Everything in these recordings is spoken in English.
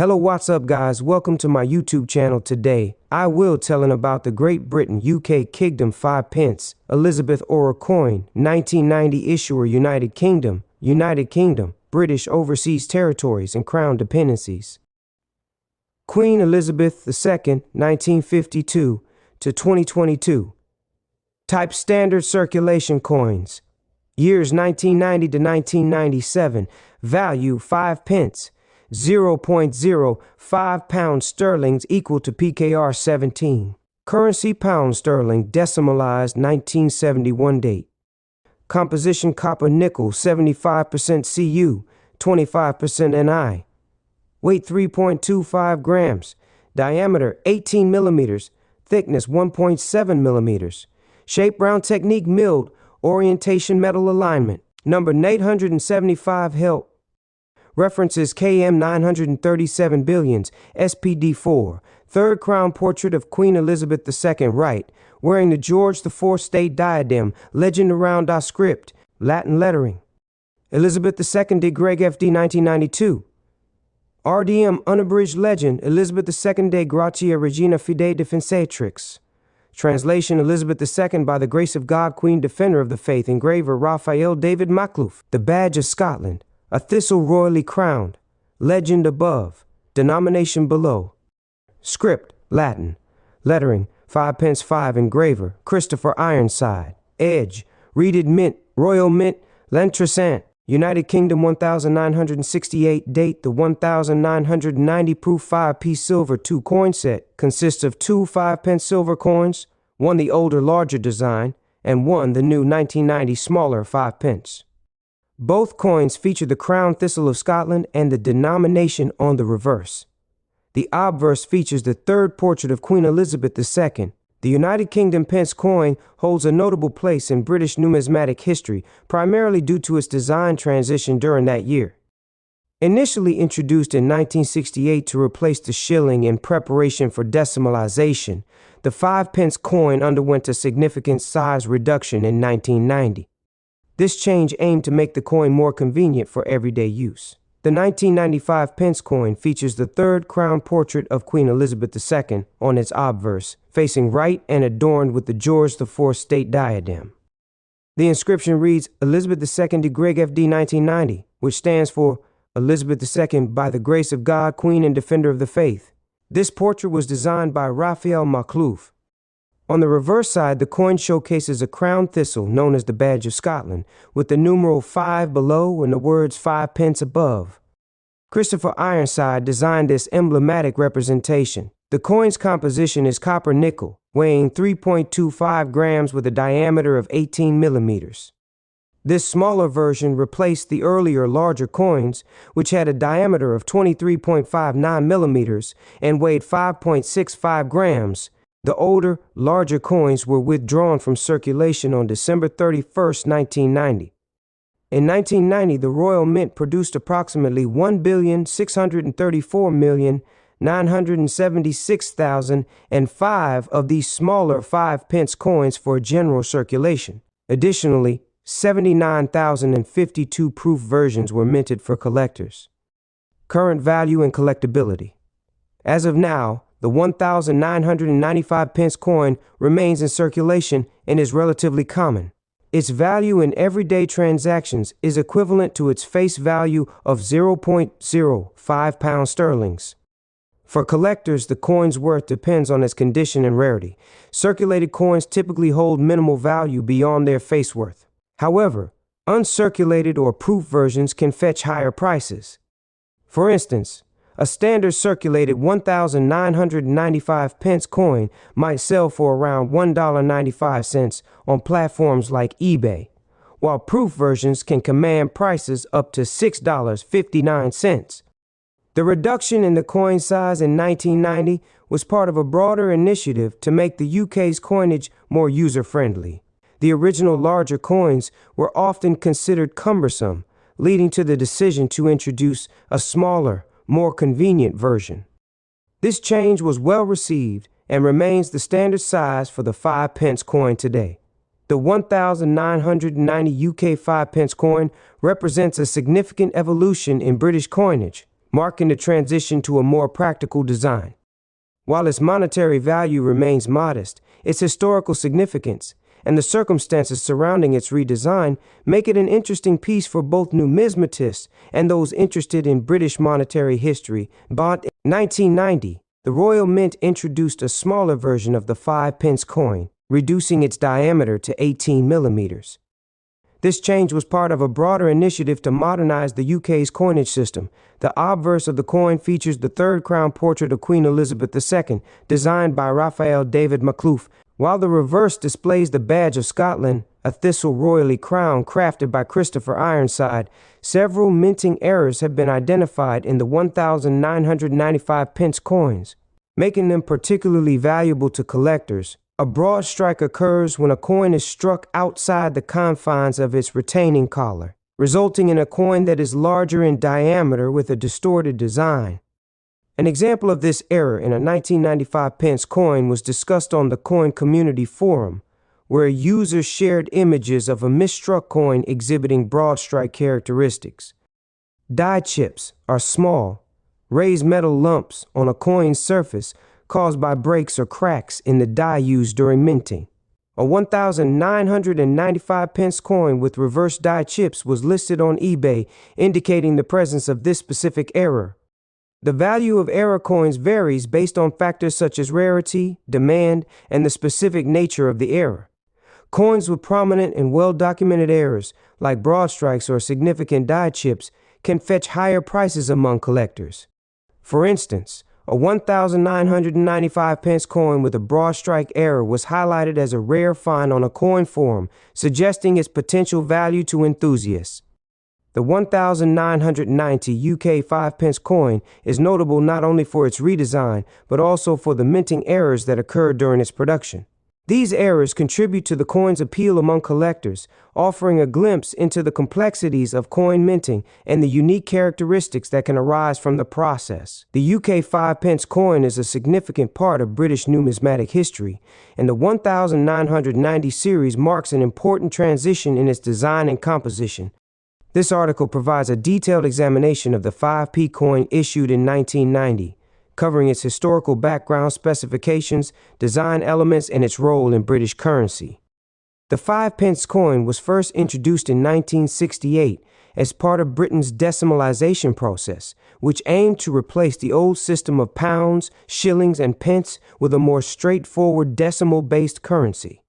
Hello, what's up guys? Welcome to my YouTube channel. Today, I will telling about the Great Britain UK Kingdom 5 pence Elizabeth Ora coin, 1990 issuer, United Kingdom, British Overseas Territories and Crown Dependencies. Queen Elizabeth II, 1952 to 2022. Type standard circulation coins. Years 1990 to 1997. Value 5 pence. 0.05 pounds sterling equal to PKR 17. Currency pound sterling decimalized 1971 date. Composition copper-nickel 75% Cu, 25% Ni. Weight 3.25 grams. Diameter 18 millimeters. Thickness 1.7 millimeters. Shape round technique milled. Orientation metal alignment. Number 875 Help. References KM 937 billions, SPD4, third crown portrait of Queen Elizabeth II, right, wearing the George IV state diadem, legend around our script, Latin lettering. Elizabeth II de Greg FD 1992. RDM unabridged legend, Elizabeth II de Gratia Regina Fidei Defensatrix. Translation, Elizabeth II by the grace of God, Queen Defender of the Faith, engraver Raphael David Makhlouf. The badge of Scotland. A thistle royally crowned. Legend above. Denomination below. Script, Latin. Lettering, 5 pence 5 engraver, Christopher Ironside. Edge, reeded mint, royal mint, l'entressant. United Kingdom 1968. Date, the 1990 proof 5-piece silver 2 coin set consists of 2 5-pence silver coins, one the older larger design, and one the new 1990 smaller 5 pence. Both coins feature the crown thistle of Scotland and the denomination on the reverse. The obverse features the third portrait of Queen Elizabeth II. The United Kingdom Pence Coin holds a notable place in British numismatic history, primarily due to its design transition during that year. Initially introduced in 1968 to replace the shilling in preparation for decimalization, the 5 pence coin underwent a significant size reduction in 1990. This change aimed to make the coin more convenient for everyday use. The 1995 pence coin features the third crown portrait of Queen Elizabeth II on its obverse, facing right and adorned with the George IV state diadem. The inscription reads Elizabeth II de Greg FD 1990, which stands for Elizabeth II by the grace of God, Queen and Defender of the Faith. This portrait was designed by Raphael Makhlouf. On the reverse side, the coin showcases a crown thistle known as the Badge of Scotland, with the numeral 5 below and the words 5 pence above. Christopher Ironside designed this emblematic representation. The coin's composition is copper-nickel, weighing 3.25 grams with a diameter of 18 millimeters. This smaller version replaced the earlier larger coins, which had a diameter of 23.59 millimeters and weighed 5.65 grams. The older, larger coins were withdrawn from circulation on December 31, 1990. In 1990, the Royal Mint produced approximately 1,634,976,005 of these smaller 5 pence coins for general circulation. Additionally, 79,052 proof versions were minted for collectors. Current value and collectability. As of now, the 1995 pence coin remains in circulation and is relatively common. Its value in everyday transactions is equivalent to its face value of 0.05 pounds sterling. For collectors, the coin's worth depends on its condition and rarity. Circulated coins typically hold minimal value beyond their face worth. However, uncirculated or proof versions can fetch higher prices. For instance, a standard circulated 1995 pence coin might sell for around $1.95 on platforms like eBay, while proof versions can command prices up to $6.59. The reduction in the coin size in 1990 was part of a broader initiative to make the UK's coinage more user-friendly. The original larger coins were often considered cumbersome, leading to the decision to introduce a smaller, more convenient version. This change was well received and remains the standard size for the 5 pence coin today. The 1990 UK 5 pence coin represents a significant evolution in British coinage, marking the transition to a more practical design. While its monetary value remains modest, its historical significance and the circumstances surrounding its redesign make it an interesting piece for both numismatists and those interested in British monetary history. But in 1990, the Royal Mint introduced a smaller version of the 5-pence coin, reducing its diameter to 18 millimeters. This change was part of a broader initiative to modernize the UK's coinage system. The obverse of the coin features the third crown portrait of Queen Elizabeth II, designed by Raphael David Makhlouf, while the reverse displays the badge of Scotland, a thistle royally crowned crafted by Christopher Ironside. Several minting errors have been identified in the 1,995 pence coins, making them particularly valuable to collectors. A broad strike occurs when a coin is struck outside the confines of its retaining collar, resulting in a coin that is larger in diameter with a distorted design. An example of this error in a 1995 pence coin was discussed on the Coin Community Forum, where a user shared images of a misstruck coin exhibiting broad strike characteristics. Die chips are small, raised metal lumps on a coin's surface caused by breaks or cracks in the die used during minting. A 1,995 pence coin with reverse die chips was listed on eBay, indicating the presence of this specific error. The value of error coins varies based on factors such as rarity, demand, and the specific nature of the error. Coins with prominent and well-documented errors, like broad strikes or significant die chips, can fetch higher prices among collectors. For instance, a 1,995 pence coin with a broad strike error was highlighted as a rare find on a coin forum, suggesting its potential value to enthusiasts. The 1,990 UK 5-pence coin is notable not only for its redesign, but also for the minting errors that occurred during its production. These errors contribute to the coin's appeal among collectors, offering a glimpse into the complexities of coin minting and the unique characteristics that can arise from the process. The UK 5-pence coin is a significant part of British numismatic history, and the 1,990 series marks an important transition in its design and composition. This article provides a detailed examination of the 5p coin issued in 1990, covering its historical background, specifications, design elements, and its role in British currency. The 5-pence coin was first introduced in 1968 as part of Britain's decimalisation process, which aimed to replace the old system of pounds, shillings, and pence with a more straightforward decimal-based currency.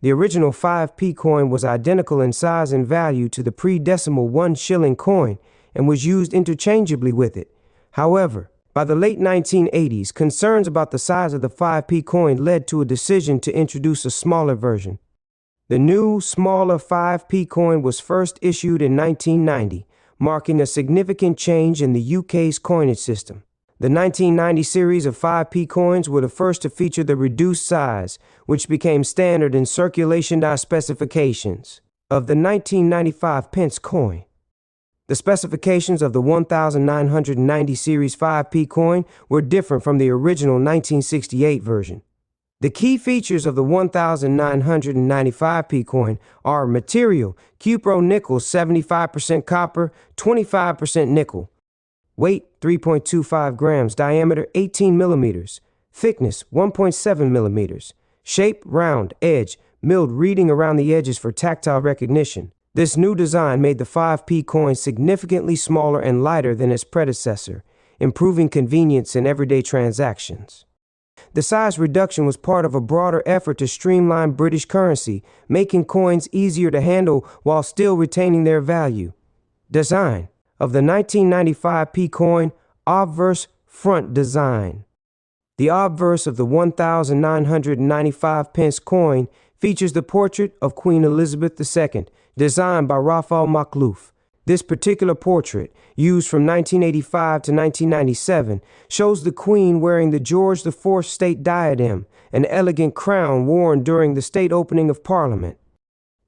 The original 5p coin was identical in size and value to the pre-decimal 1 shilling coin and was used interchangeably with it. However, by the late 1980s, concerns about the size of the 5p coin led to a decision to introduce a smaller version. The new, smaller 5p coin was first issued in 1990, marking a significant change in the UK's coinage system. The 1990 series of 5p coins were the first to feature the reduced size, which became standard in circulation specifications of the 1995 pence coin. The specifications of the 1,990 series 5p coin were different from the original 1968 version. The key features of the 1,995p coin are material: Cupro-nickel 75% copper, 25% nickel. Weight 3.25 grams, diameter 18 millimeters, thickness 1.7 millimeters. Shape round, edge milled, reading around the edges for tactile recognition. This new design made the 5p coin significantly smaller and lighter than its predecessor, improving convenience in everyday transactions. The size reduction was part of a broader effort to streamline British currency, making coins easier to handle while still retaining their value. Design of the 1995p coin: obverse front design. The obverse of the 1,995 pence coin features the portrait of Queen Elizabeth II, designed by Raphael Makhlouf. This particular portrait, used from 1985 to 1997, shows the Queen wearing the George IV state diadem, an elegant crown worn during the state opening of Parliament.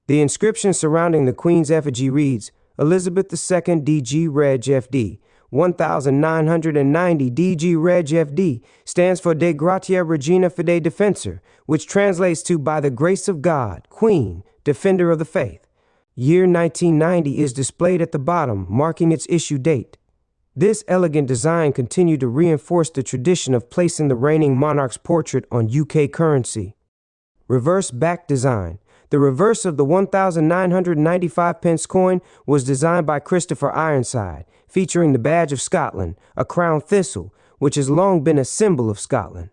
The inscription surrounding the Queen's effigy reads, Elizabeth II DG Reg FD. 1,990 DG Reg FD stands for De Gratia Regina Fidei Defensor, which translates to By the Grace of God, Queen, Defender of the Faith. Year 1990 is displayed at the bottom, marking its issue date. This elegant design continued to reinforce the tradition of placing the reigning monarch's portrait on UK currency. Reverse back design. The reverse of the 1,995 pence coin was designed by Christopher Ironside, featuring the badge of Scotland, a crown thistle, which has long been a symbol of Scotland.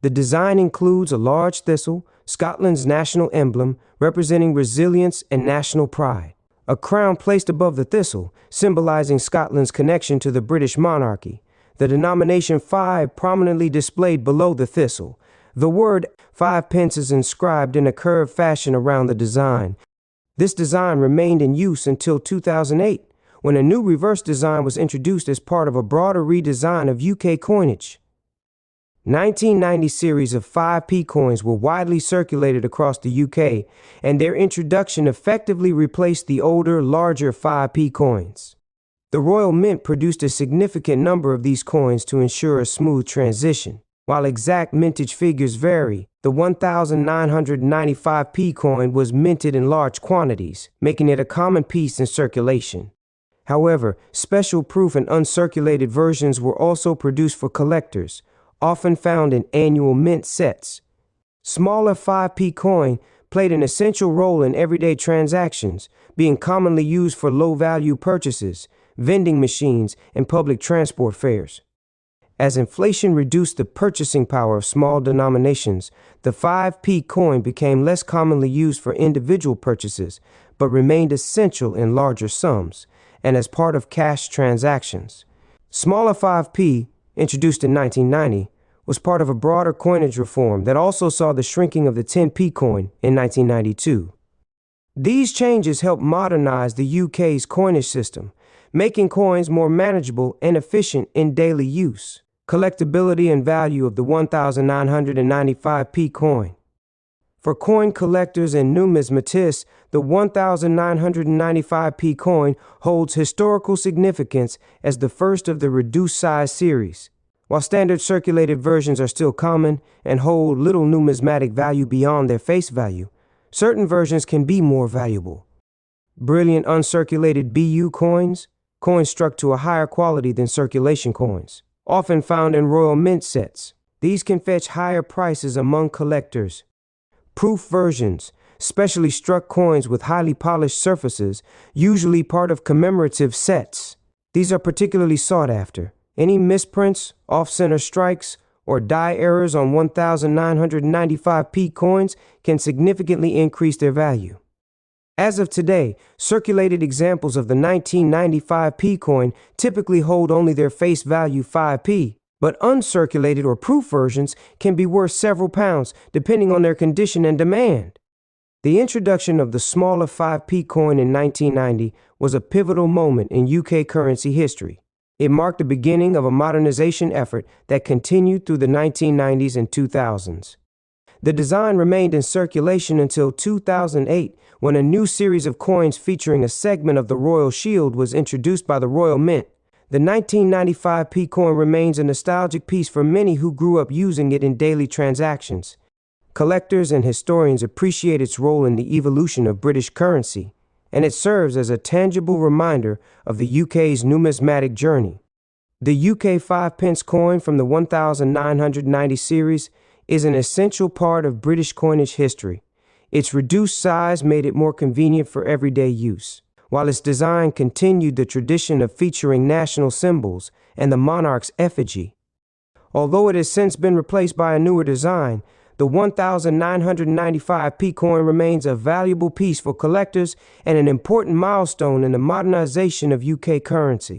The design includes a large thistle, Scotland's national emblem, representing resilience and national pride. A crown placed above the thistle, symbolizing Scotland's connection to the British monarchy. The denomination 5 prominently displayed below the thistle. The word 5 pence is inscribed in a curved fashion around the design. This design remained in use until 2008, when a new reverse design was introduced as part of a broader redesign of UK coinage. 1990 series of 5p coins were widely circulated across the UK, and their introduction effectively replaced the older, larger 5p coins. The Royal Mint produced a significant number of these coins to ensure a smooth transition. While exact mintage figures vary, the 1,995p coin was minted in large quantities, making it a common piece in circulation. However, special proof and uncirculated versions were also produced for collectors, often found in annual mint sets. Smaller 5p coin played an essential role in everyday transactions, being commonly used for low-value purchases, vending machines, and public transport fares. As inflation reduced the purchasing power of small denominations, the 5p coin became less commonly used for individual purchases, but remained essential in larger sums and as part of cash transactions. Smaller 5p, introduced in 1990, was part of a broader coinage reform that also saw the shrinking of the 10p coin in 1992. These changes helped modernize the UK's coinage system, making coins more manageable and efficient in daily use. Collectability and value of the 1,995p coin. For coin collectors and numismatists, the 1,995p coin holds historical significance as the first of the reduced size series. While standard circulated versions are still common and hold little numismatic value beyond their face value, certain versions can be more valuable. Brilliant uncirculated BU coins, coins struck to a higher quality than circulation coins, often found in Royal Mint sets. These can fetch higher prices among collectors. Proof versions, specially struck coins with highly polished surfaces, usually part of commemorative sets. These are particularly sought after. Any misprints, off-center strikes, or die errors on 1,995p coins can significantly increase their value. As of today, circulated examples of the 1995p coin typically hold only their face value 5p, but uncirculated or proof versions can be worth several pounds depending on their condition and demand. The introduction of the smaller 5p coin in 1990 was a pivotal moment in UK currency history. It marked the beginning of a modernization effort that continued through the 1990s and 2000s. The design remained in circulation until 2008, when a new series of coins featuring a segment of the Royal Shield was introduced by the Royal Mint. The 1995p coin remains a nostalgic piece for many who grew up using it in daily transactions. Collectors and historians appreciate its role in the evolution of British currency, and it serves as a tangible reminder of the UK's numismatic journey. The UK 5 pence coin from the 1990 series is an essential part of British coinage history. Its reduced size made it more convenient for everyday use, while its design continued the tradition of featuring national symbols and the monarch's effigy. Although it has since been replaced by a newer design, the 1,995p coin remains a valuable piece for collectors and an important milestone in the modernization of UK currency.